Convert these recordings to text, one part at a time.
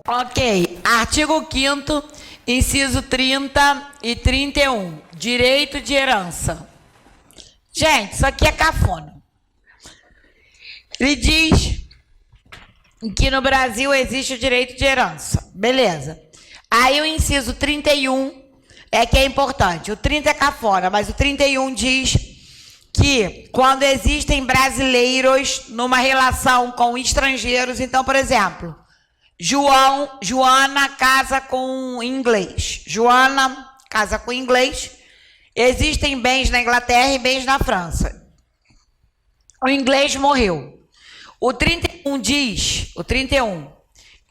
Ok. Artigo 5º, inciso 30 e 31. Direito de herança. Gente, isso aqui é cafona. Ele diz que no Brasil existe o direito de herança. Beleza. Aí o inciso 31 é que é importante. O 30 é cafona, mas o 31 diz que quando existem brasileiros numa relação com estrangeiros, então, por exemplo, Joana casa com inglês. Joana casa com inglês. Existem bens na Inglaterra e bens na França. O inglês morreu. O 31 diz,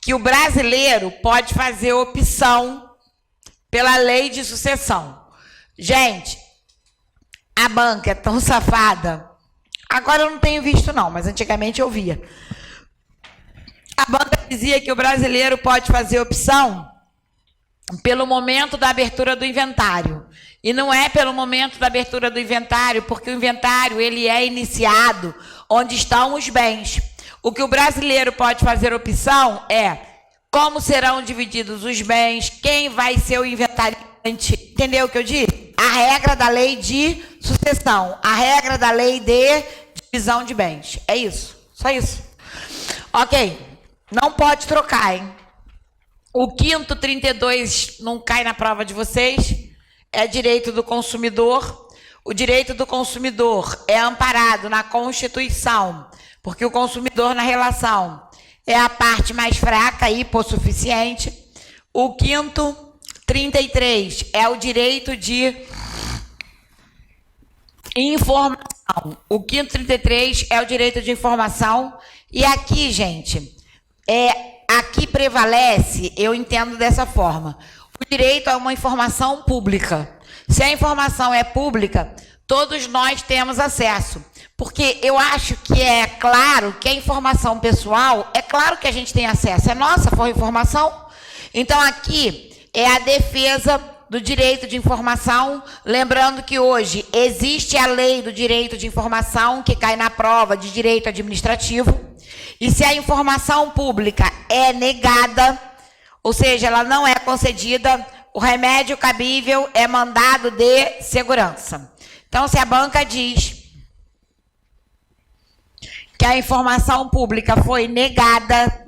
que o brasileiro pode fazer opção pela lei de sucessão. Gente, a banca é tão safada. Agora eu não tenho visto não, mas antigamente eu via. A banca dizia que o brasileiro pode fazer opção pelo momento da abertura do inventário. E não é pelo momento da abertura do inventário, porque o inventário ele é iniciado onde estão os bens. O que o brasileiro pode fazer opção é como serão divididos os bens, quem vai ser o inventariante. Entendeu o que eu disse? A regra da lei de sucessão, a regra da lei de divisão de bens. É isso, só isso. Ok, não pode trocar, hein? O 5º 32 não cai na prova de vocês, é direito do consumidor. O direito do consumidor é amparado na Constituição, porque o consumidor na relação é a parte mais fraca e hipossuficiente. O 5º 33 é o direito de informação. O 5º 33 é o direito de informação. E aqui, gente, aqui prevalece, eu entendo dessa forma, o direito a uma informação pública. Se a informação é pública, todos nós temos acesso. Porque eu acho que é claro que a informação pessoal, é claro que a gente tem acesso. É nossa, for informação. Então, aqui é a defesa do direito de informação. Lembrando que hoje existe a lei do direito de informação, que cai na prova de direito administrativo. E se a informação pública é negada, ou seja, ela não é concedida, o remédio cabível é mandado de segurança. Então, se a banca diz que a informação pública foi negada,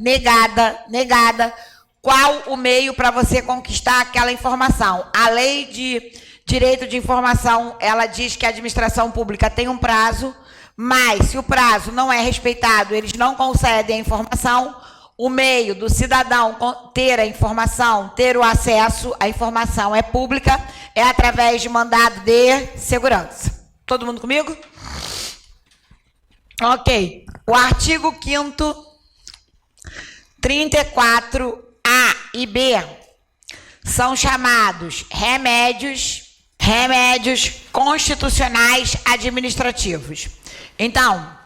qual o meio para você conquistar aquela informação? A lei de direito de informação, ela diz que a administração pública tem um prazo, mas se o prazo não é respeitado, eles não concedem a informação. O meio do cidadão ter a informação, ter o acesso à informação é pública, é através de mandado de segurança. Todo mundo comigo? Ok. O artigo 5º, 34A e B são chamados remédios constitucionais administrativos. Então,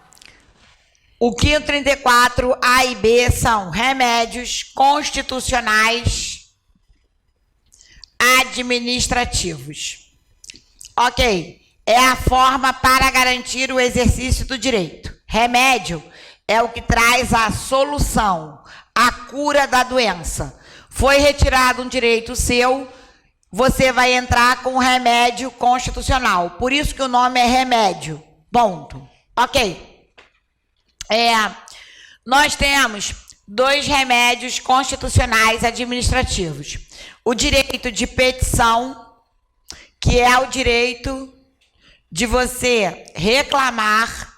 o 5º 34A e B são remédios constitucionais administrativos. Ok. É a forma para garantir o exercício do direito. Remédio é o que traz a solução, a cura da doença. Foi retirado um direito seu, você vai entrar com um remédio constitucional. Por isso que o nome é remédio. Ponto. Ok. Nós temos 2 remédios constitucionais administrativos. O direito de petição, que é o direito de você reclamar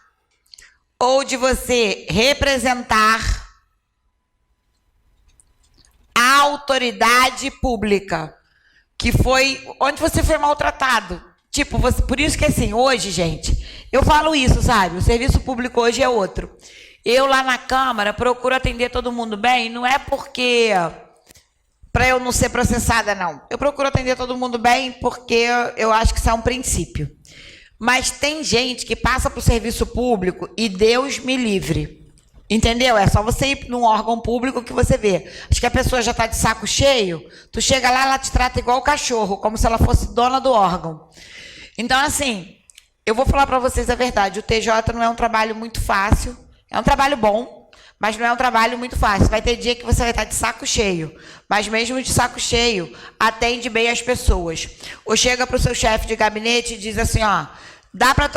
ou de você representar a autoridade pública, que foi onde você foi maltratado. Tipo, por isso que assim, hoje, gente, eu falo isso, sabe? O serviço público hoje é outro. Eu lá na Câmara procuro atender todo mundo bem, não é porque para eu não ser processada, não. Eu procuro atender todo mundo bem porque eu acho que isso é um princípio. Mas tem gente que passa para o serviço público e Deus me livre. Entendeu? É só você ir num órgão público que você vê. Acho que a pessoa já está de saco cheio, tu chega lá, ela te trata igual o cachorro, como se ela fosse dona do órgão. Então, assim, eu vou falar para vocês a verdade, o TJ não é um trabalho muito fácil, é um trabalho bom, mas não é um trabalho muito fácil. Vai ter dia que você vai estar de saco cheio, mas mesmo de saco cheio, atende bem as pessoas. Ou chega para o seu chefe de gabinete e diz assim, ó, dá para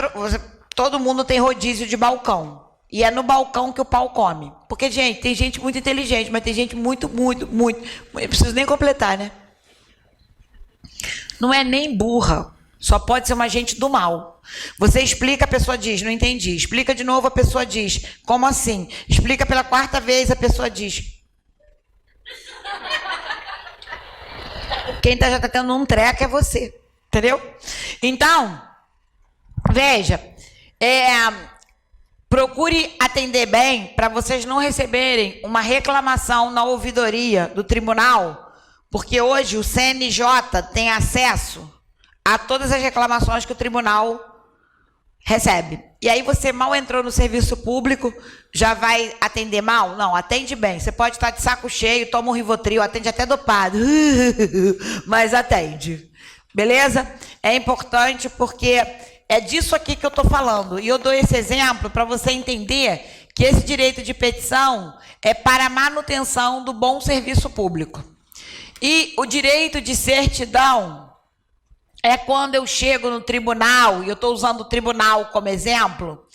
todo mundo tem rodízio de balcão. E é no balcão que o pau come. Porque, gente, tem gente muito inteligente, mas tem gente muito, eu preciso nem completar, né? Não é nem burra. Só pode ser uma gente do mal. Você explica, a pessoa diz, não entendi. Explica de novo, a pessoa diz, como assim? Explica pela quarta vez, a pessoa diz. Quem já está tendo um treco é você. Entendeu? Então, veja, procure atender bem para vocês não receberem uma reclamação na ouvidoria do tribunal, porque hoje o CNJ tem acesso a todas as reclamações que o tribunal recebe. E aí você mal entrou no serviço público, já vai atender mal? Não, atende bem. Você pode estar de saco cheio, toma um Rivotril, atende até dopado, mas atende. Beleza? É importante porque é disso aqui que eu estou falando. E eu dou esse exemplo para você entender que esse direito de petição é para a manutenção do bom serviço público. E o direito de certidão é quando eu chego no tribunal, e eu estou usando o tribunal como exemplo,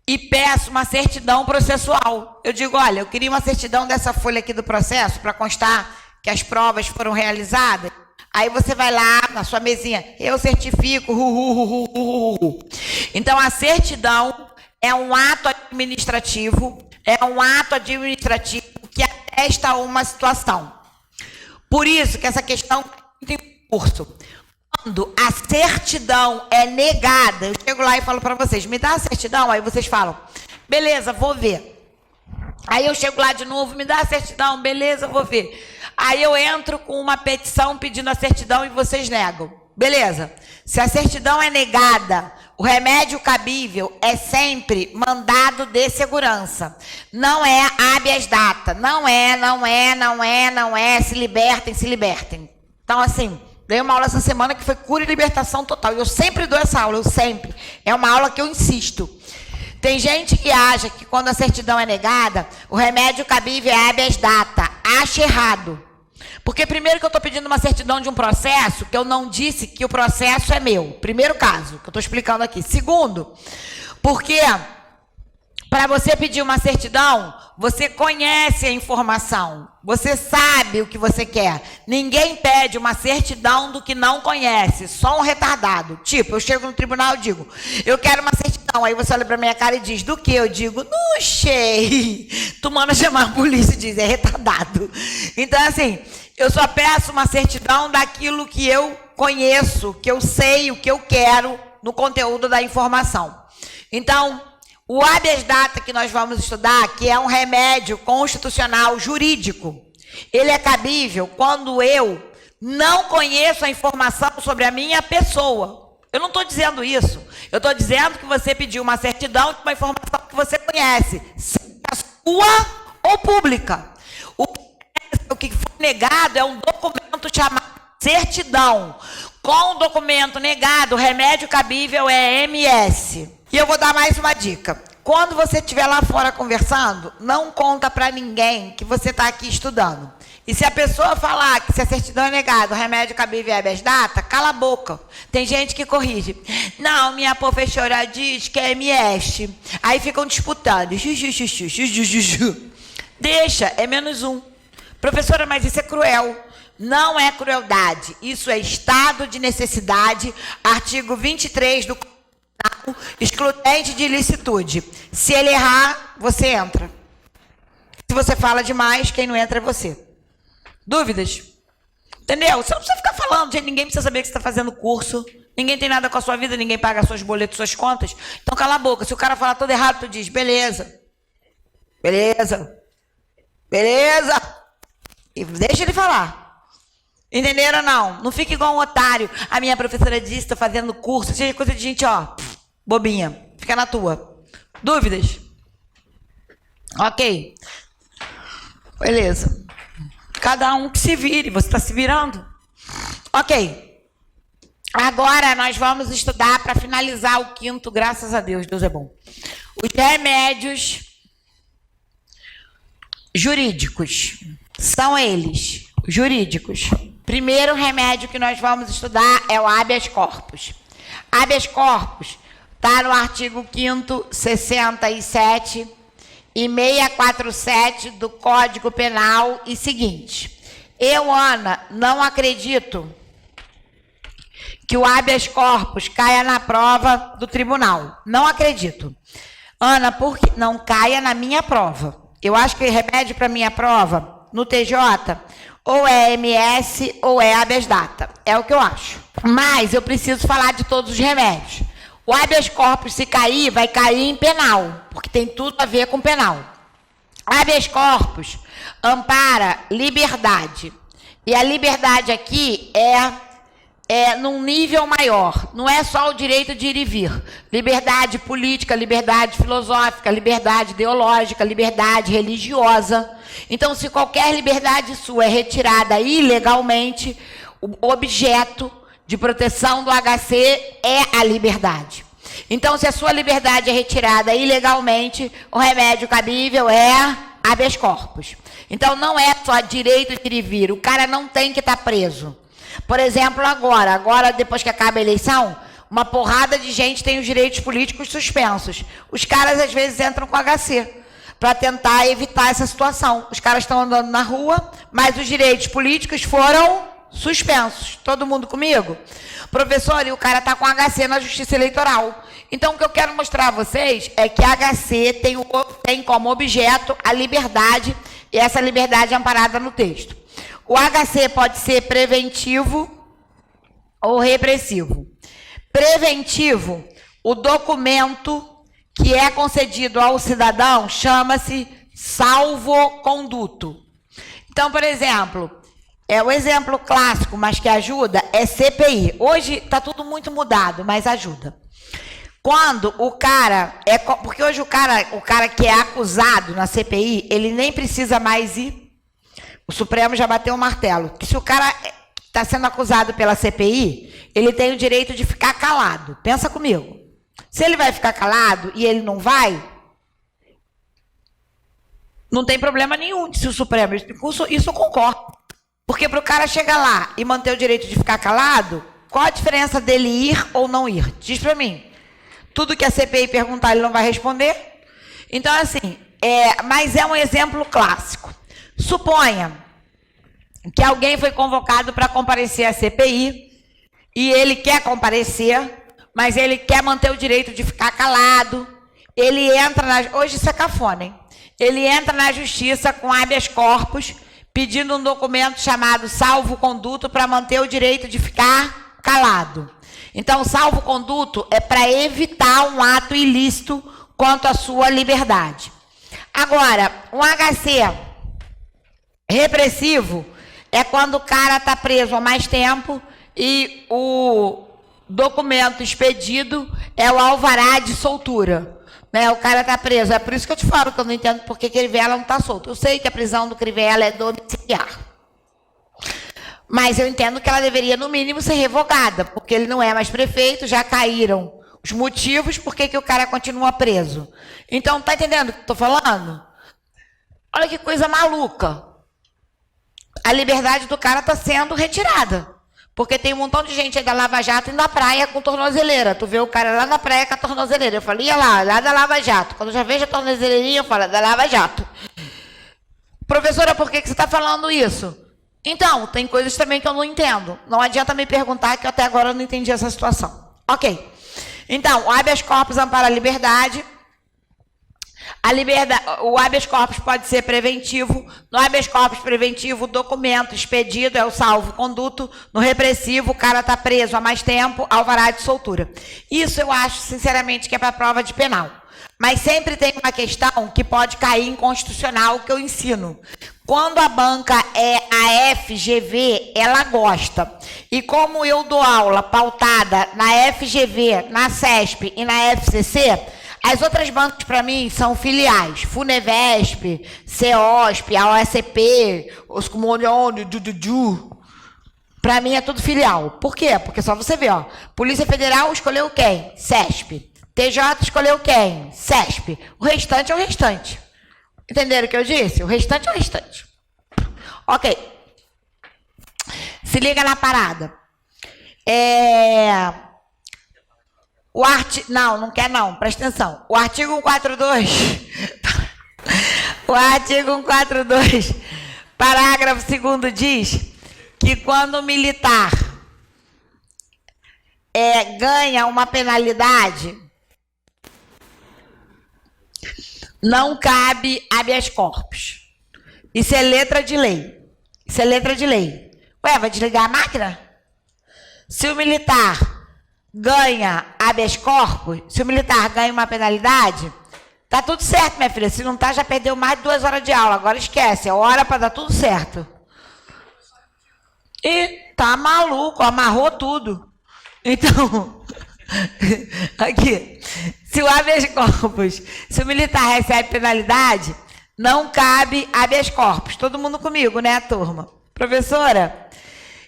e peço uma certidão processual. Eu digo, olha, eu queria uma certidão dessa folha aqui do processo para constar que as provas foram realizadas. Aí você vai lá na sua mesinha, eu certifico, Então, a certidão é um ato administrativo, que atesta uma situação. Por isso que essa questão tem curso. Quando a certidão é negada, eu chego lá e falo para vocês, me dá a certidão, aí vocês falam, beleza, vou ver. Aí eu chego lá de novo, me dá a certidão, beleza, vou ver. Aí eu entro com uma petição pedindo a certidão e vocês negam. Beleza. Se a certidão é negada, o remédio cabível é sempre mandado de segurança. Não é habeas data. Não é. Se libertem. Então, assim, dei uma aula essa semana que foi cura e libertação total. E eu sempre dou essa aula, É uma aula que eu insisto. Tem gente que acha que quando a certidão é negada, o remédio cabível é habeas data. Acha errado. Porque primeiro que eu estou pedindo uma certidão de um processo, que eu não disse que o processo é meu. Primeiro caso, que eu estou explicando aqui. Segundo, porque para você pedir uma certidão, você conhece a informação. Você sabe o que você quer. Ninguém pede uma certidão do que não conhece. Só um retardado. Tipo, eu chego no tribunal e digo, eu quero uma certidão. Aí você olha para minha cara e diz, do que? Eu digo, não sei. Tu manda chamar a polícia e diz, é retardado. Então, assim, eu só peço uma certidão daquilo que eu conheço, que eu sei, o que eu quero no conteúdo da informação. Então, o habeas data que nós vamos estudar, que é um remédio constitucional jurídico, ele é cabível quando eu não conheço a informação sobre a minha pessoa. Eu não estou dizendo isso. Eu estou dizendo que você pediu uma certidão de uma informação que você conhece, seja sua ou pública. O que foi negado é um documento chamado certidão. Com o documento negado, o remédio cabível é MS. E eu vou dar mais uma dica. Quando você estiver lá fora conversando, não conta para ninguém que você está aqui estudando. E se a pessoa falar que se a certidão é negada, o remédio cabível é habeas data, cala a boca. Tem gente que corrige. Não, minha professora diz que é MS. Aí ficam disputando. Deixa, é -1. Professora, mas isso é cruel. Não é crueldade. Isso é estado de necessidade, artigo 23 do excludente de ilicitude. Se ele errar, você entra. Se você fala demais, quem não entra é você. Dúvidas? Entendeu? Você não precisa ficar falando, gente. Ninguém precisa saber que você está fazendo curso. Ninguém tem nada com a sua vida, ninguém paga seus boletos, suas contas. Então cala a boca. Se o cara falar tudo errado, tu diz, beleza. Beleza. E deixa ele falar. Entenderam ou não? Não fica igual um otário. A minha professora disse, estou fazendo curso. Seja coisa de gente, ó, bobinha. Fica na tua. Dúvidas? Ok. Beleza. Cada um que se vire. Você está se virando? Ok. Agora nós vamos estudar, para finalizar o quinto, graças a Deus, Deus é bom, os remédios jurídicos. São eles, jurídicos. Primeiro remédio que nós vamos estudar é o habeas corpus. Habeas corpus está no artigo 5º, 67 e 647 do Código Penal e seguinte. Eu, Ana, não acredito que o habeas corpus caia na prova do tribunal. Não acredito. Ana, porque não caia na minha prova. Eu acho que remédio para minha prova, no TJ, ou é MS ou é habeas data. É o que eu acho. Mas eu preciso falar de todos os remédios. O habeas corpus, se cair, vai cair em penal, porque tem tudo a ver com penal. Habeas corpus ampara liberdade. E a liberdade aqui é num nível maior. Não é só o direito de ir e vir. Liberdade política, liberdade filosófica, liberdade ideológica, liberdade religiosa. Então, se qualquer liberdade sua é retirada ilegalmente, o objeto de proteção do HC é a liberdade. Então, se a sua liberdade é retirada ilegalmente, o remédio cabível é habeas corpus. Então, não é só direito de ir e vir. O cara não tem que estar preso. Por exemplo, agora, depois que acaba a eleição, uma porrada de gente tem os direitos políticos suspensos. Os caras, às vezes, entram com HC para tentar evitar essa situação. Os caras estão andando na rua, mas os direitos políticos foram suspensos. Todo mundo comigo? Professor, e o cara está com HC na Justiça Eleitoral. Então, o que eu quero mostrar a vocês é que HC tem como objeto a liberdade, e essa liberdade é amparada no texto. O HC pode ser preventivo ou repressivo. Preventivo, o documento que é concedido ao cidadão chama-se salvo-conduto. Então, por exemplo, o exemplo clássico, mas que ajuda, é CPI. Hoje está tudo muito mudado, mas ajuda. Quando o cara porque hoje o cara que é acusado na CPI, ele nem precisa mais ir. O Supremo já bateu o martelo. Que se o cara está sendo acusado pela CPI, ele tem o direito de ficar calado. Pensa comigo. Se ele vai ficar calado e ele não vai, não tem problema nenhum se o Supremo. Isso eu concordo. Porque para o cara chegar lá e manter o direito de ficar calado, qual a diferença dele ir ou não ir? Diz para mim. Tudo que a CPI perguntar, ele não vai responder. Então, assim, mas é um exemplo clássico. Suponha que alguém foi convocado para comparecer à CPI e ele quer comparecer, mas ele quer manter o direito de ficar calado. Ele entra hoje isso é cafona, hein? Ele entra na justiça com habeas corpus, pedindo um documento chamado salvo-conduto para manter o direito de ficar calado. Então, salvo-conduto é para evitar um ato ilícito quanto à sua liberdade. Agora, um HC repressivo é quando o cara está preso há mais tempo e o documento expedido é o alvará de soltura. Né? O cara está preso. É por isso que eu te falo que eu não entendo por que Crivella não está solto. Eu sei que a prisão do Crivella é domiciliar. Mas eu entendo que ela deveria, no mínimo, ser revogada, porque ele não é mais prefeito, já caíram os motivos por que o cara continua preso. Então, tá entendendo o que eu estou falando? Olha que coisa maluca. A liberdade do cara está sendo retirada. Porque tem um montão de gente aí da Lava Jato indo na praia com tornozeleira. Tu vê o cara lá na praia com a tornozeleira. Eu falei, ia lá da Lava Jato. Quando eu já vejo a tornozeleirinha, eu falo, da Lava Jato. Professora, por que você está falando isso? Então, tem coisas também que eu não entendo. Não adianta me perguntar que eu até agora não entendi essa situação. Ok. Então, o habeas corpus ampara a liberdade. O habeas corpus pode ser preventivo. No habeas corpus preventivo, o documento expedido é o salvo-conduto. No repressivo, o cara está preso há mais tempo, alvará de soltura. Isso eu acho, sinceramente, que é para prova de penal. Mas sempre tem uma questão que pode cair inconstitucional que eu ensino. Quando a banca é a FGV, ela gosta. E como eu dou aula pautada na FGV, na CESP e na FCC, as outras bancas para mim são filiais. Funevesp, CEOSP, a OSP, os Comunhões, Para mim é tudo filial. Por quê? Porque só você vê, ó. Polícia Federal escolheu quem? CESP. TJ escolheu quem? CESP. O restante é o restante. Entenderam o que eu disse? O restante é o restante. Ok. Se liga na parada. Não quer não. Presta atenção. O artigo 142... O artigo 142, parágrafo 2º diz que quando o militar ganha uma penalidade, não cabe habeas corpus. Isso é letra de lei. Isso é letra de lei. Ué, vai desligar a máquina? Se o militar ganha habeas corpus, se o militar ganha uma penalidade, tá tudo certo, minha filha. Se não tá, já perdeu mais de 2 horas de aula. Agora esquece, é hora para dar tudo certo. E tá maluco, amarrou tudo. Então, aqui, se o habeas corpus, se o militar recebe penalidade, não cabe habeas corpus. Todo mundo comigo, né, turma? Professora?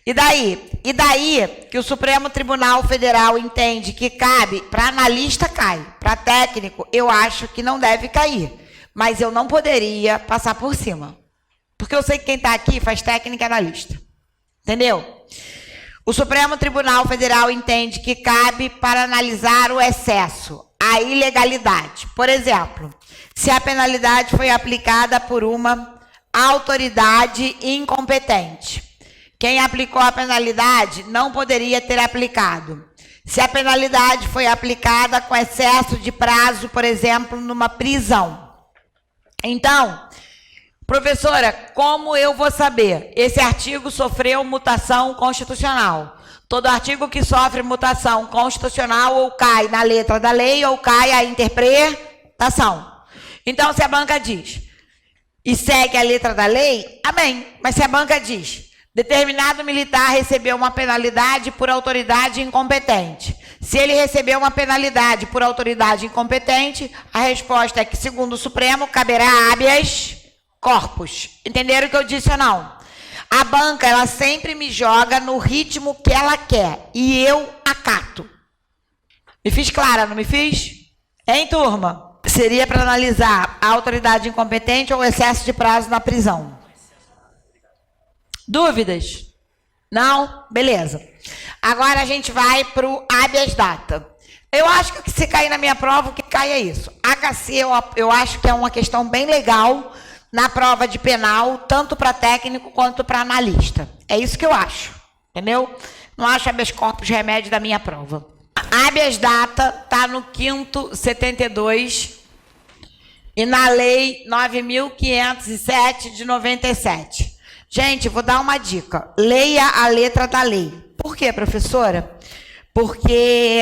E daí? E daí que o Supremo Tribunal Federal entende que cabe, para analista cai, para técnico eu acho que não deve cair, mas eu não poderia passar por cima, porque eu sei que quem está aqui faz técnica e analista, entendeu? O Supremo Tribunal Federal entende que cabe para analisar o excesso, a ilegalidade. Por exemplo, se a penalidade foi aplicada por uma autoridade incompetente. Quem aplicou a penalidade não poderia ter aplicado. Se a penalidade foi aplicada com excesso de prazo, por exemplo, numa prisão. Então, professora, como eu vou saber? Esse artigo sofreu mutação constitucional. Todo artigo que sofre mutação constitucional ou cai na letra da lei ou cai a interpretação. Então, se a banca diz e segue a letra da lei, amém. Mas se a banca diz... Determinado militar recebeu uma penalidade por autoridade incompetente. Se ele recebeu uma penalidade por autoridade incompetente, a resposta é que, segundo o Supremo, caberá habeas corpus. Entenderam o que eu disse ou não? A banca, ela sempre me joga no ritmo que ela quer. E eu acato. Me fiz clara, não me fiz? Hein, turma? Seria para analisar a autoridade incompetente ou o excesso de prazo na prisão. Dúvidas? Não? Beleza. Agora a gente vai para o habeas data. Eu acho que se cair na minha prova, o que cai é isso. HC eu acho que é uma questão bem legal na prova de penal, tanto para técnico quanto para analista. É isso que eu acho. Entendeu? Não acho habeas corpus remédio da minha prova. Habeas data está no 5º 72 e na lei 9.507 de 97. Gente, vou dar uma dica. Leia a letra da lei. Por quê, professora? Porque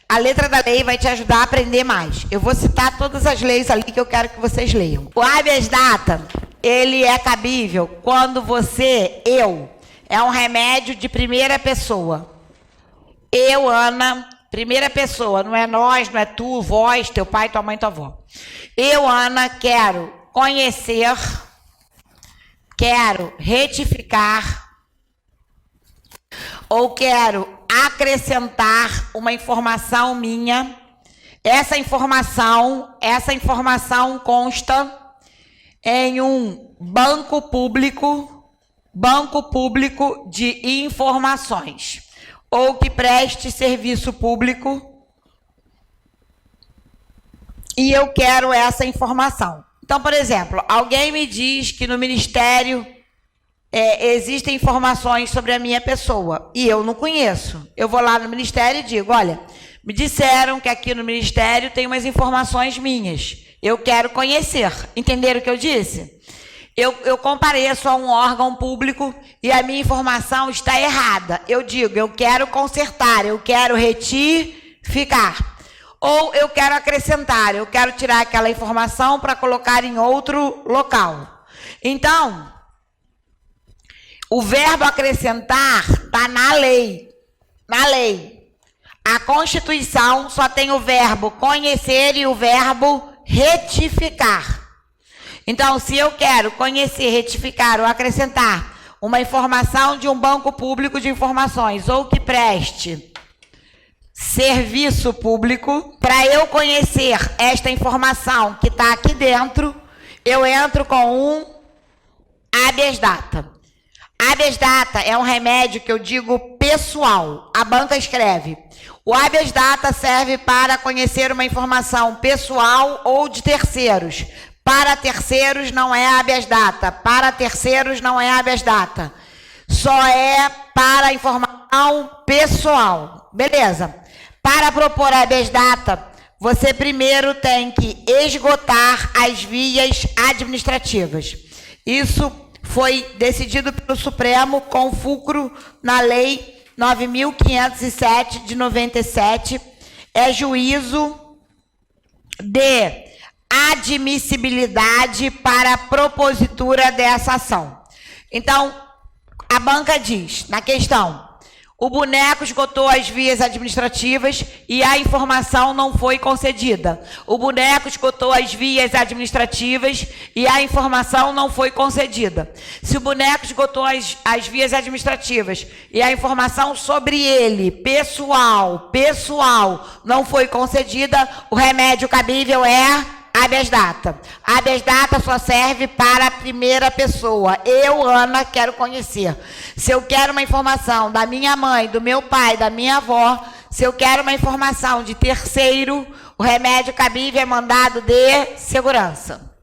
a letra da lei vai te ajudar a aprender mais. Eu vou citar todas as leis ali que eu quero que vocês leiam. O habeas data, ele é cabível quando é um remédio de primeira pessoa. Eu, Ana, primeira pessoa, não é nós, não é tu, vós, teu pai, tua mãe, tua avó. Eu, Ana, quero conhecer... Quero retificar ou quero acrescentar uma informação minha. Essa informação consta em um banco público de informações ou que preste serviço público e eu quero essa informação. Então, por exemplo, alguém me diz que no Ministério existem informações sobre a minha pessoa e eu não conheço. Eu vou lá no Ministério e digo, olha, me disseram que aqui no Ministério tem umas informações minhas. Eu quero conhecer. Entenderam o que eu disse? Eu compareço a um órgão público e a minha informação está errada. Eu digo, eu quero consertar, eu quero retificar. Ou eu quero acrescentar, eu quero tirar aquela informação para colocar em outro local. Então, o verbo acrescentar está na lei. Na lei. A Constituição só tem o verbo conhecer e o verbo retificar. Então, se eu quero conhecer, retificar ou acrescentar uma informação de um banco público de informações ou que preste serviço público, para eu conhecer esta informação que está aqui dentro, eu entro com um habeas data. Habeas data é um remédio que eu digo pessoal. A banca escreve: o habeas data serve para conhecer uma informação pessoal ou de terceiros. Para terceiros não é habeas data. Para terceiros não é habeas data. Só é para informação pessoal. Beleza. Para propor habeas data, você primeiro tem que esgotar as vias administrativas. Isso foi decidido pelo Supremo com fulcro na Lei 9.507 de 97. É juízo de admissibilidade para a propositura dessa ação. Então, a banca diz, na questão: o boneco esgotou as vias administrativas e a informação não foi concedida. O boneco esgotou as vias administrativas e a informação não foi concedida. Se o boneco esgotou as vias administrativas e a informação sobre ele, pessoal, não foi concedida, o remédio cabível é habeas data. Habeas data só serve para a primeira pessoa. Eu, Ana, quero conhecer. Se eu quero uma informação da minha mãe, do meu pai, da minha avó, se eu quero uma informação de terceiro, o remédio cabível é mandado de segurança.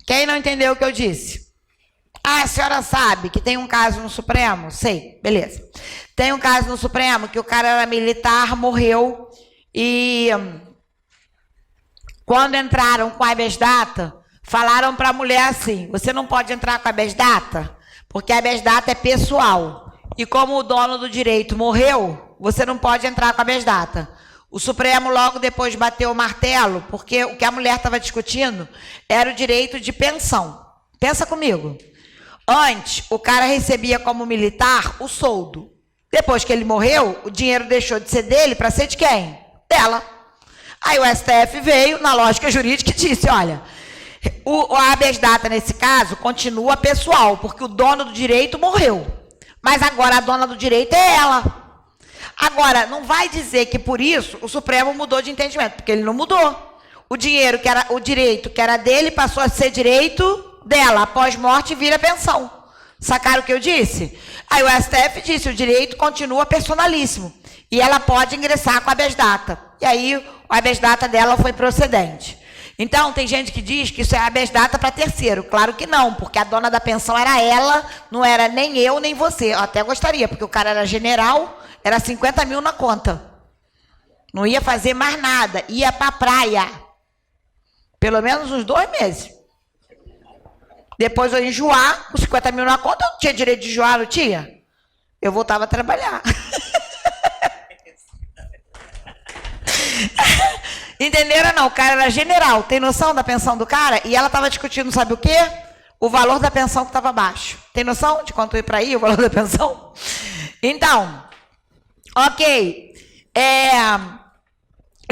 Quem não entendeu o que eu disse? Ah, a senhora sabe que tem um caso no Supremo? Sei, beleza. Tem um caso no Supremo que o cara era militar, morreu e quando entraram com a habeas data, falaram para a mulher assim: você não pode entrar com a habeas data, porque a habeas data é pessoal. E como o dono do direito morreu, você não pode entrar com a habeas data. O Supremo logo depois bateu o martelo, porque o que a mulher estava discutindo era o direito de pensão. Pensa comigo. Antes, o cara recebia como militar o soldo. Depois que ele morreu, o dinheiro deixou de ser dele para ser de quem? Dela. Aí o STF veio na lógica jurídica e disse: olha, o habeas data nesse caso continua pessoal, porque o dono do direito morreu. Mas agora a dona do direito é ela. Agora, não vai dizer que por isso o Supremo mudou de entendimento, porque ele não mudou. O dinheiro que era o direito que era dele passou a ser direito dela. Após morte vira pensão. Sacaram o que eu disse? Aí o STF disse: o direito continua personalíssimo. E ela pode ingressar com a habeas data. E aí o habeas data dela foi procedente. Então, tem gente que diz que isso é habeas data para terceiro. Claro que não, porque a dona da pensão era ela, não era nem eu, nem você. Eu até gostaria, porque o cara era general, era 50 mil na conta. Não ia fazer mais nada, ia para a praia. Pelo menos uns 2 meses. Depois eu enjoar, os 50 mil na conta, eu não tinha direito de enjoar, não tinha? Eu voltava a trabalhar. Entenderam? Não, o cara era general. Tem noção da pensão do cara? E ela estava discutindo, sabe o quê? O valor da pensão que estava baixo. Tem noção de quanto ia para aí o valor da pensão? Então, ok.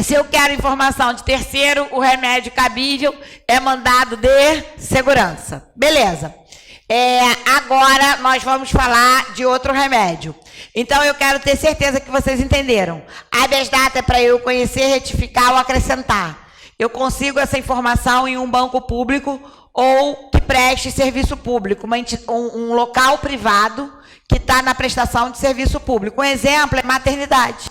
Se eu quero informação de terceiro, o remédio cabível é mandado de segurança. Beleza. Agora nós vamos falar de outro remédio. Então eu quero ter certeza que vocês entenderam. Habeas data é para eu conhecer, retificar ou acrescentar. Eu consigo essa informação em um banco público ou que preste serviço público, um local privado que está na prestação de serviço público. Um exemplo é maternidade.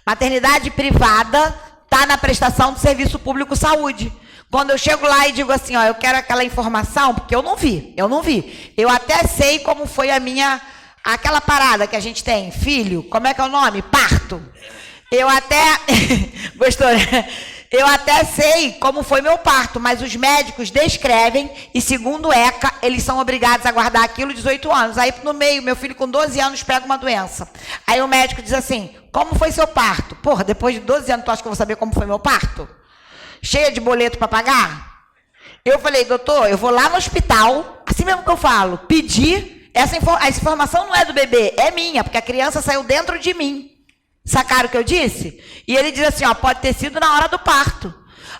Maternidade privada está na prestação de serviço público saúde. Quando eu chego lá e digo assim, ó, eu quero aquela informação, porque eu não vi. Eu até sei como foi aquela parada que a gente tem, filho, como é que é o nome? Parto. Eu até, gostou, né? Eu até sei como foi meu parto, mas os médicos descrevem e segundo o ECA, eles são obrigados a guardar aquilo 18 anos. Aí no meio, meu filho com 12 anos pega uma doença. Aí o médico diz assim, como foi seu parto? Porra, depois de 12 anos tu acha que eu vou saber como foi meu parto? Cheia de boleto para pagar? Eu falei, doutor, eu vou lá no hospital, assim mesmo que eu falo, pedir, essa informação não é do bebê, é minha, porque a criança saiu dentro de mim. Sacaram o que eu disse? E ele diz assim, ó, pode ter sido na hora do parto.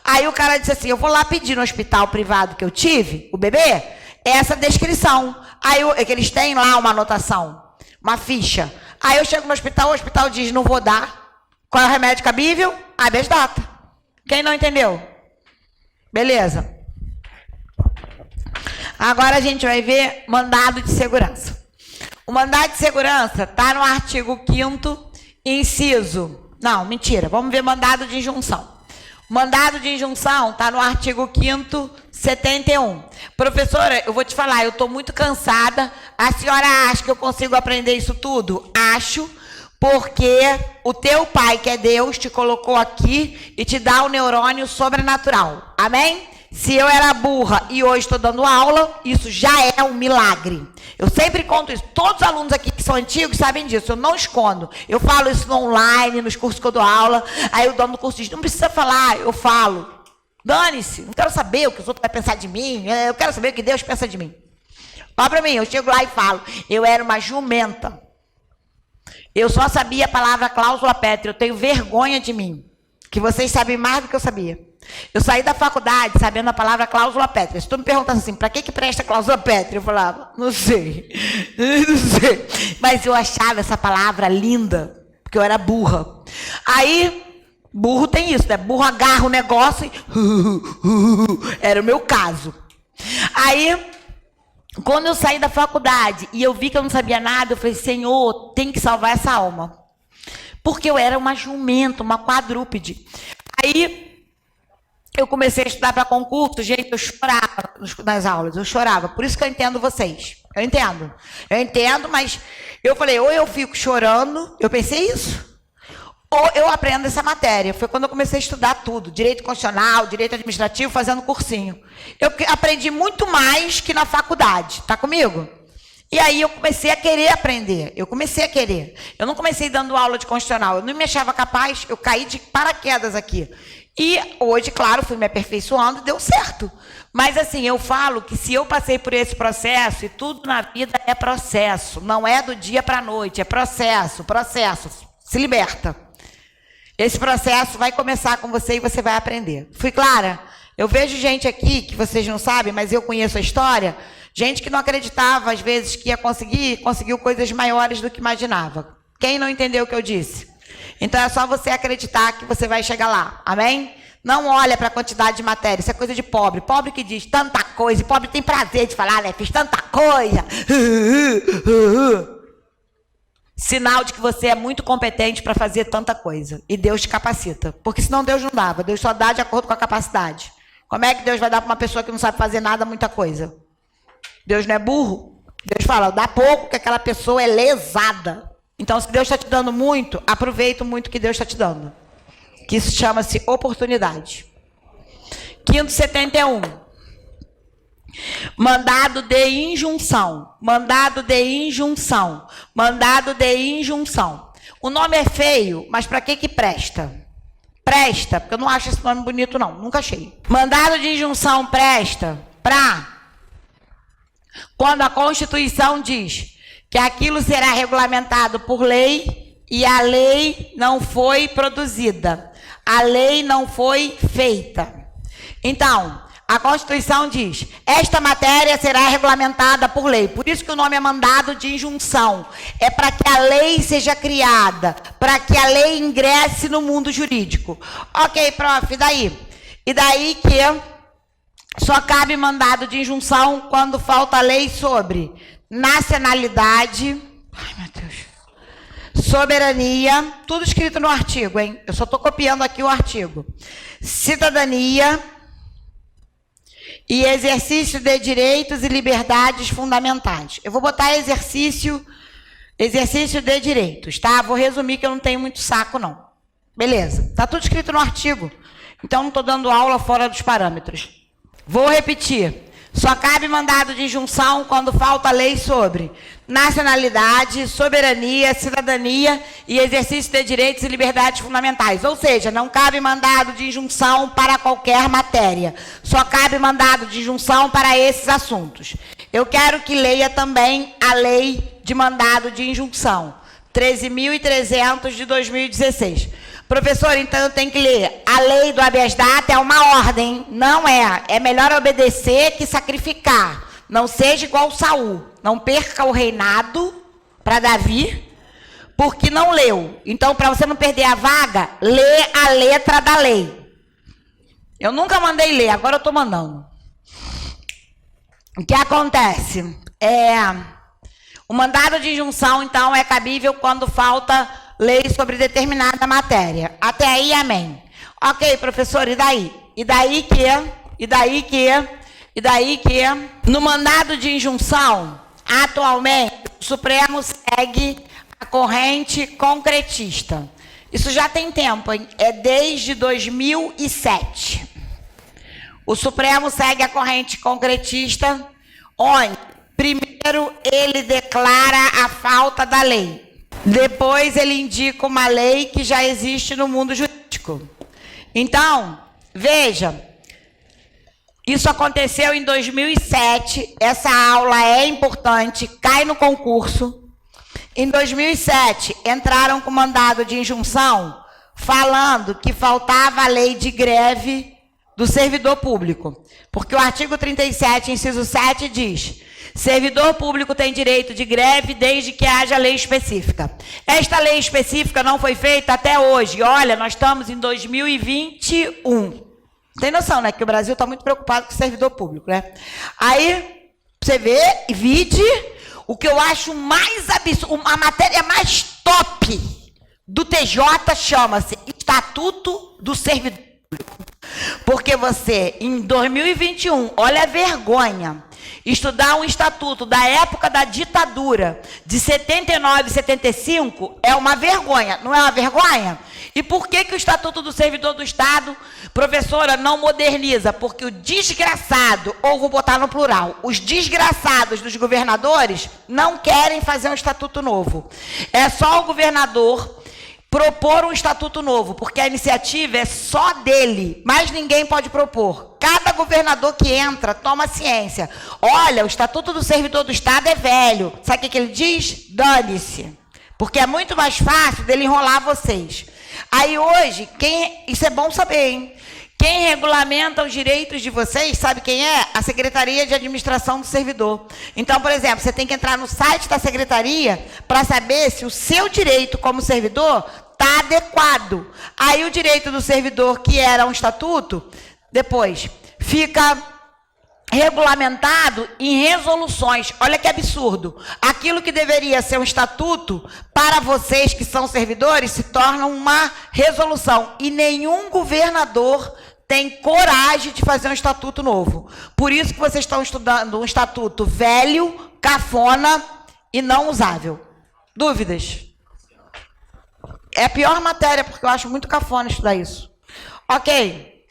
Aí o cara disse assim, eu vou lá pedir no hospital privado que eu tive, o bebê, essa descrição. Aí é que eles têm lá uma anotação, uma ficha. Aí eu chego no hospital, o hospital diz, não vou dar. Qual é o remédio cabível? Habeas data. Quem não entendeu? Beleza. Agora a gente vai ver mandado de segurança. O mandado de segurança está no artigo 5º, inciso... Não, mentira. Vamos ver mandado de injunção. O mandado de injunção está no artigo 5º, 71. Professora, eu vou te falar, eu estou muito cansada. A senhora acha que eu consigo aprender isso tudo? Acho, porque o teu pai, que é Deus, te colocou aqui e te dá o neurônio sobrenatural. Amém? Se eu era burra e hoje estou dando aula, isso já é um milagre. Eu sempre conto isso. Todos os alunos aqui que são antigos sabem disso. Eu não escondo. Eu falo isso no online, nos cursos que eu dou aula. Aí o dono do curso diz, não precisa falar. Eu falo. Dane-se. Não quero saber o que os outros vão pensar de mim. Eu quero saber o que Deus pensa de mim. Olha para mim. Eu chego lá e falo. Eu era uma jumenta. Eu só sabia a palavra cláusula pétrea. Eu tenho vergonha de mim. Que vocês sabem mais do que eu sabia. Eu saí da faculdade sabendo a palavra cláusula pétrea. Se tu me perguntasse assim, para que presta cláusula pétrea? Eu falava, não sei. Não sei. Mas eu achava essa palavra linda, porque eu era burra. Aí, burro tem isso, né? Burro agarra o negócio e... Era o meu caso. Aí, quando eu saí da faculdade e eu vi que eu não sabia nada, eu falei, Senhor, tem que salvar essa alma. Porque eu era uma jumenta, uma quadrúpede. Aí... eu comecei a estudar para concurso, gente, eu chorava nas aulas, eu chorava. Por isso que eu entendo vocês. Eu entendo, mas eu falei, ou eu fico chorando, eu pensei isso, ou eu aprendo essa matéria. Foi quando eu comecei a estudar tudo, direito constitucional, direito administrativo, fazendo cursinho. Eu aprendi muito mais que na faculdade, tá comigo? E aí eu comecei a querer aprender, Eu não comecei dando aula de constitucional, eu não me achava capaz, eu caí de paraquedas aqui. E hoje, claro, fui me aperfeiçoando e deu certo. Mas assim, eu falo que se eu passei por esse processo, e tudo na vida é processo, não é do dia para a noite, é processo, se liberta. Esse processo vai começar com você e você vai aprender. Fui clara? Eu vejo gente aqui, que vocês não sabem, mas eu conheço a história, gente que não acreditava, às vezes, que ia conseguir, conseguiu coisas maiores do que imaginava. Quem não entendeu o que eu disse? Então é só você acreditar que você vai chegar lá, amém? Não olha para a quantidade de matéria, isso é coisa de pobre. Pobre que diz tanta coisa, e pobre tem prazer de falar, né? Fiz tanta coisa. Sinal de que você é muito competente para fazer tanta coisa. E Deus te capacita. Porque senão Deus não dava, Deus só dá de acordo com a capacidade. Como é que Deus vai dar para uma pessoa que não sabe fazer nada, muita coisa? Deus não é burro? Deus fala, dá pouco que aquela pessoa é lesada. Então, se Deus está te dando muito, aproveita muito que Deus está te dando. Que isso chama-se oportunidade. 5º 71. Mandado de injunção. Mandado de injunção. Mandado de injunção. O nome é feio, mas para que presta? Presta, porque eu não acho esse nome bonito, não. Nunca achei. Mandado de injunção presta para quando a Constituição diz que aquilo será regulamentado por lei e a lei não foi produzida, a lei não foi feita. Então, a Constituição diz, esta matéria será regulamentada por lei. Por isso que o nome é mandado de injunção. É para que a lei seja criada, para que a lei ingresse no mundo jurídico. Ok, prof, e daí? E daí que só cabe mandado de injunção quando falta lei sobre nacionalidade, ai meu Deus, soberania, tudo escrito no artigo, hein? Eu só estou copiando aqui o artigo. Cidadania e exercício de direitos e liberdades fundamentais. Eu vou botar exercício de direitos, tá? Vou resumir que eu não tenho muito saco, não. Beleza, tá tudo escrito no artigo. Então não estou dando aula fora dos parâmetros. Vou repetir. Só cabe mandado de injunção quando falta lei sobre nacionalidade, soberania, cidadania e exercício de direitos e liberdades fundamentais. Ou seja, não cabe mandado de injunção para qualquer matéria. Só cabe mandado de injunção para esses assuntos. Eu quero que leia também a lei de mandado de injunção, 13.300 de 2016. Professor, então eu tenho que ler. A lei do habeas data é uma ordem, não é. É melhor obedecer que sacrificar. Não seja igual Saul. Não perca o reinado para Davi, porque não leu. Então, para você não perder a vaga, lê a letra da lei. Eu nunca mandei ler, agora eu estou mandando. O que acontece? O mandado de injunção, então, é cabível quando falta lei sobre determinada matéria. Até aí, amém. Ok, professor, e daí? E daí que, no mandado de injunção, atualmente, o Supremo segue a corrente concretista. Isso já tem tempo, hein? É desde 2007. O Supremo segue a corrente concretista, onde, primeiro, ele declara a falta da lei. Depois, ele indica uma lei que já existe no mundo jurídico. Então, veja, isso aconteceu em 2007, essa aula é importante, cai no concurso. Em 2007, entraram com mandado de injunção, falando que faltava a lei de greve do servidor público. Porque o artigo 37, inciso 7, diz: servidor público tem direito de greve desde que haja lei específica. Esta lei específica não foi feita até hoje. Olha, nós estamos em 2021. Tem noção, né? Que o Brasil está muito preocupado com o servidor público, né? Aí, você vê, vide, o que eu acho mais absurdo, a matéria mais top do TJ chama-se Estatuto do Servidor Público. Porque você, em 2021, olha a vergonha, estudar um estatuto da época da ditadura, de 79 e 75, é uma vergonha, não é uma vergonha? E por que o Estatuto do Servidor do Estado, professora, não moderniza? Porque o desgraçado, ou vou botar no plural, os desgraçados dos governadores não querem fazer um estatuto novo. É só o governador propor um estatuto novo, porque a iniciativa é só dele, mas ninguém pode propor. Cada governador que entra toma ciência. Olha, o Estatuto do Servidor do Estado é velho. Sabe o que ele diz? Dane-se. Porque é muito mais fácil dele enrolar vocês. Aí hoje, isso é bom saber, hein? Quem regulamenta os direitos de vocês, sabe quem é? A Secretaria de Administração do Servidor. Então, por exemplo, você tem que entrar no site da Secretaria para saber se o seu direito como servidor está adequado. Aí o direito do servidor, que era um estatuto, depois fica regulamentado em resoluções. Olha que absurdo. Aquilo que deveria ser um estatuto, para vocês que são servidores, se torna uma resolução. E nenhum governador tem coragem de fazer um estatuto novo. Por isso que vocês estão estudando um estatuto velho, cafona e não usável. Dúvidas? É a pior matéria, porque eu acho muito cafona estudar isso. Ok.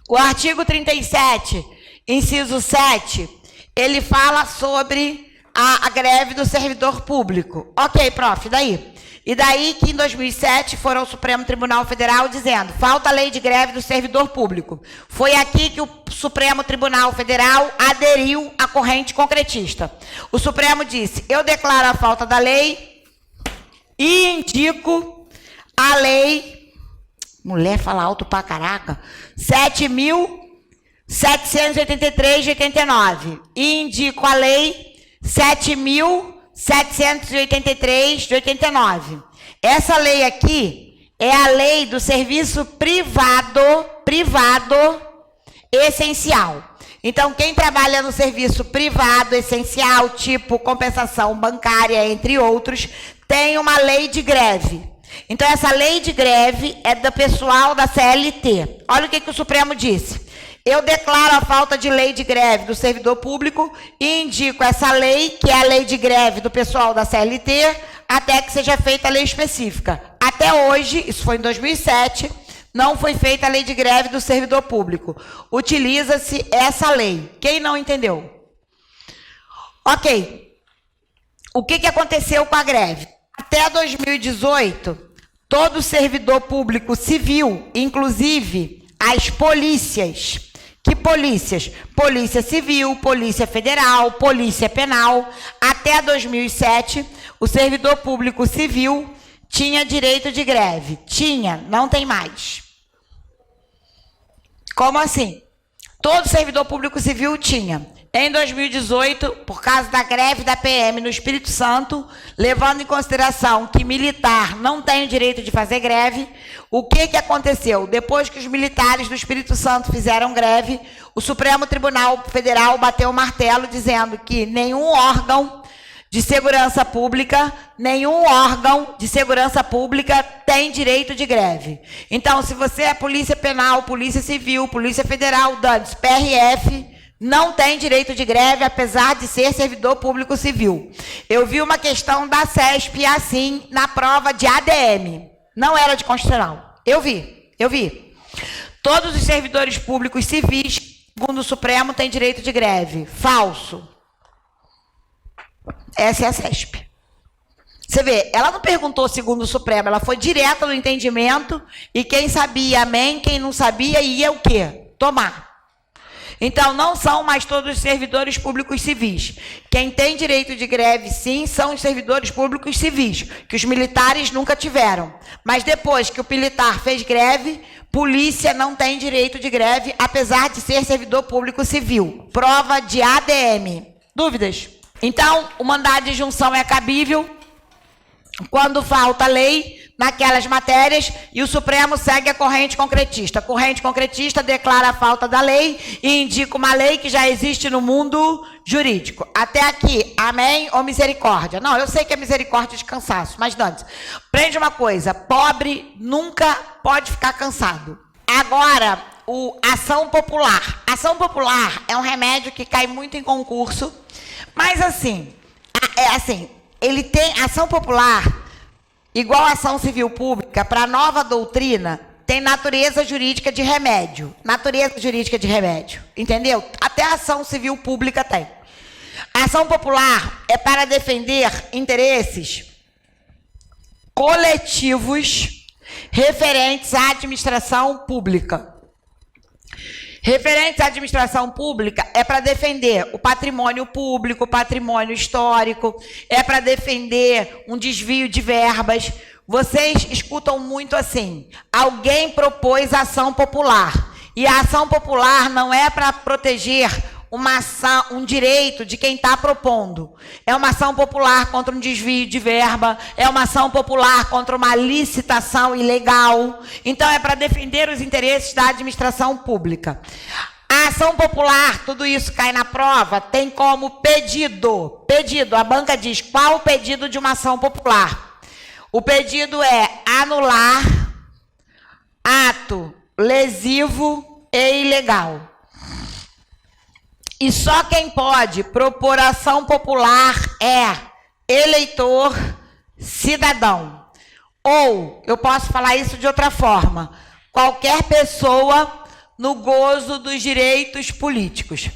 O artigo 37, inciso 7, ele fala sobre a greve do servidor público. Ok, prof, daí? E daí que em 2007 foram ao Supremo Tribunal Federal dizendo: falta a lei de greve do servidor público. Foi aqui que o Supremo Tribunal Federal aderiu à corrente concretista. O Supremo disse: eu declaro a falta da lei e indico a lei, mulher fala alto pra caraca, 7.783 de 89. E indico a lei 7.783 de 89. Essa lei aqui é a lei do serviço privado essencial. Então, quem trabalha no serviço privado essencial, tipo compensação bancária, entre outros, tem uma lei de greve. Então, essa lei de greve é do pessoal da CLT. Olha o que o Supremo disse. Eu declaro a falta de lei de greve do servidor público e indico essa lei, que é a lei de greve do pessoal da CLT, até que seja feita a lei específica. Até hoje, isso foi em 2007, não foi feita a lei de greve do servidor público. Utiliza-se essa lei. Quem não entendeu? Ok. O que aconteceu com a greve? Até 2018, todo servidor público civil, inclusive as polícias. Que polícias? Polícia Civil, Polícia Federal, Polícia Penal. Até 2007, o servidor público civil tinha direito de greve. Tinha, não tem mais. Como assim? Todo servidor público civil tinha. Em 2018, por causa da greve da PM no Espírito Santo, levando em consideração que militar não tem o direito de fazer greve, o que aconteceu? Depois que os militares do Espírito Santo fizeram greve, o Supremo Tribunal Federal bateu o martelo dizendo que nenhum órgão de segurança pública tem direito de greve. Então, se você é Polícia Penal, Polícia Civil, Polícia Federal, dane-se, PRF, não tem direito de greve, apesar de ser servidor público civil. Eu vi uma questão da CESP assim, na prova de ADM. Não era de constitucional. Eu vi. Todos os servidores públicos civis, segundo o Supremo, têm direito de greve. Falso. Essa é a CESP. Você vê, ela não perguntou segundo o Supremo, ela foi direta no entendimento e quem sabia, amém, quem não sabia, ia o quê? Tomar. Então, não são mais todos os servidores públicos civis. Quem tem direito de greve, sim, são os servidores públicos civis, que os militares nunca tiveram. Mas depois que o militar fez greve, polícia não tem direito de greve, apesar de ser servidor público civil. Prova de ADM. Dúvidas? Então, o mandado de junção é cabível quando falta lei naquelas matérias e o Supremo segue a corrente concretista. A corrente concretista declara a falta da lei e indica uma lei que já existe no mundo jurídico. Até aqui, amém ou misericórdia? Não, eu sei que é misericórdia de cansaço, mas antes, prende uma coisa, pobre nunca pode ficar cansado. Agora, ação popular. Ação popular é um remédio que cai muito em concurso, mas assim, ele tem ação popular, igual a ação civil pública, para a nova doutrina, tem natureza jurídica de remédio. Natureza jurídica de remédio, entendeu? Até a ação civil pública tem. A ação popular é para defender interesses coletivos referentes à administração pública. Referentes à administração pública é para defender o patrimônio público, o patrimônio histórico, é para defender um desvio de verbas. Vocês escutam muito assim, alguém propôs ação popular. E a ação popular não é para proteger uma ação, um direito de quem está propondo. É uma ação popular contra um desvio de verba, é uma ação popular contra uma licitação ilegal. Então, é para defender os interesses da administração pública. A ação popular, tudo isso cai na prova, tem como pedido, a banca diz, qual o pedido de uma ação popular? O pedido é anular ato lesivo e ilegal. E só quem pode propor ação popular é eleitor, cidadão. Ou, eu posso falar isso de outra forma, qualquer pessoa no gozo dos direitos políticos.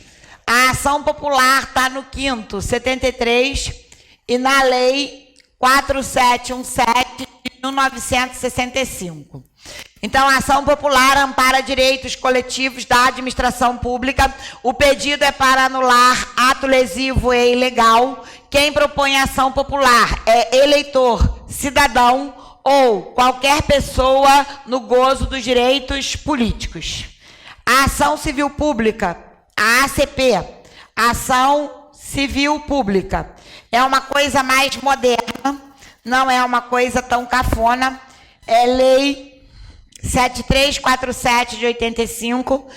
A ação popular está no 5º, 73, e na lei 4717 de 1965. Então, a ação popular ampara direitos coletivos da administração pública. O pedido é para anular ato lesivo e ilegal. Quem propõe a ação popular é eleitor, cidadão ou qualquer pessoa no gozo dos direitos políticos. A ação civil pública, a ACP, Ação Civil Pública, é uma coisa mais moderna, não é uma coisa tão cafona, é lei 7347 de 85,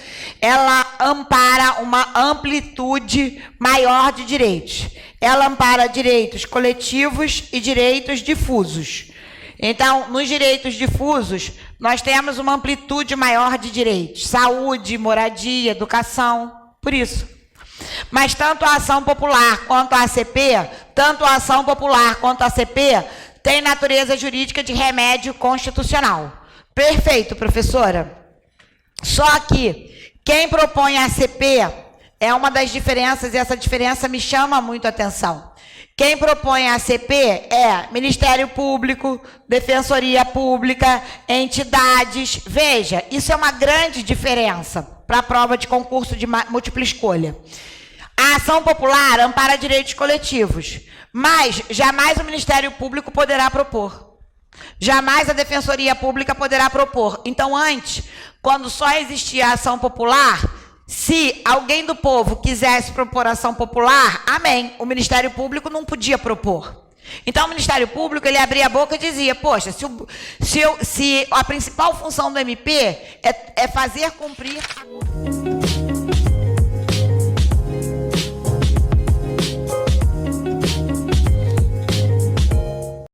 ela ampara uma amplitude maior de direitos. Ela ampara direitos coletivos e direitos difusos. Então, nos direitos difusos, nós temos uma amplitude maior de direitos. Saúde, moradia, educação, por isso. Mas tanto a ação popular quanto a ACP, tem natureza jurídica de remédio constitucional. Perfeito, professora. Só que quem propõe a ACP é uma das diferenças, e essa diferença me chama muito a atenção. Quem propõe a ACP é Ministério Público, Defensoria Pública, entidades. Veja, isso é uma grande diferença para a prova de concurso de múltipla escolha. A ação popular ampara direitos coletivos, mas jamais o Ministério Público poderá propor. Jamais a Defensoria Pública poderá propor. Então, antes, quando só existia a ação popular, Se alguém do povo quisesse propor ação popular, amém. O Ministério Público não podia propor. Então, o Ministério Público, ele abria a boca e dizia, poxa, se a principal função do MP é fazer cumprir...